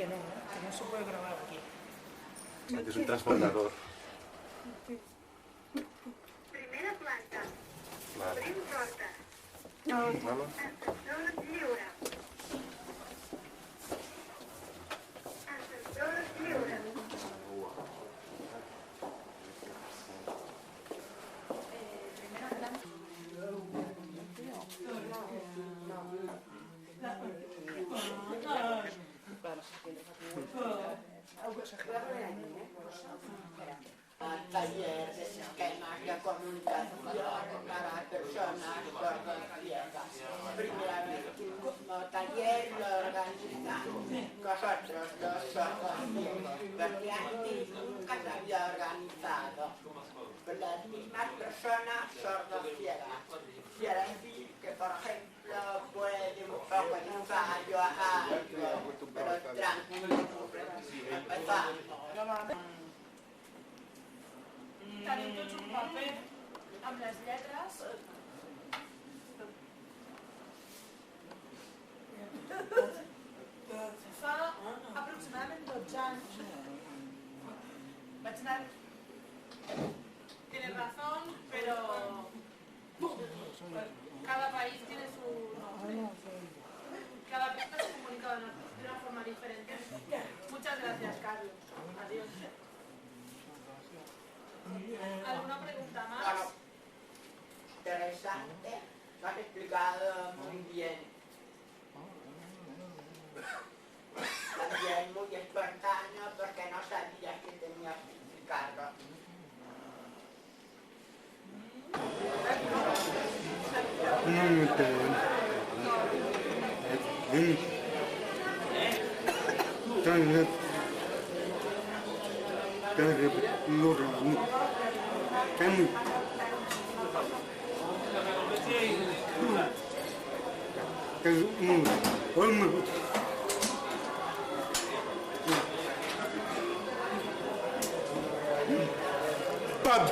que no se puede grabar aquí. Este es un transportador. Primera planta. Vale. Obrim porta. Vamos. Ascensor lliure. Ascensor lliure. Al taller de esquemas de comunicación para personas sordo-ciegas. Primerísimo taller lo organizan nosotros los sordo-ciegos, porque antes nunca se había organizado con las mismas personas sordo-ciegas. Quiere decir que, por ejemplo, puede un poco de fallo a algo, pero tranquilo, empezamos. Tenim tots un paper amb les lletres. Fa aproximadament 12 anys vaig anar... Tienes razón, pero cada país tiene su nombre. Cada pista se comunica de una forma diferente. Muchas gracias, Carlos. Adiós. ¿Alguna pregunta más? Claro, interesante, lo has explicado muy bien. También muy espontáneo porque no sabías que tenías que explicarlo. ¡Pam!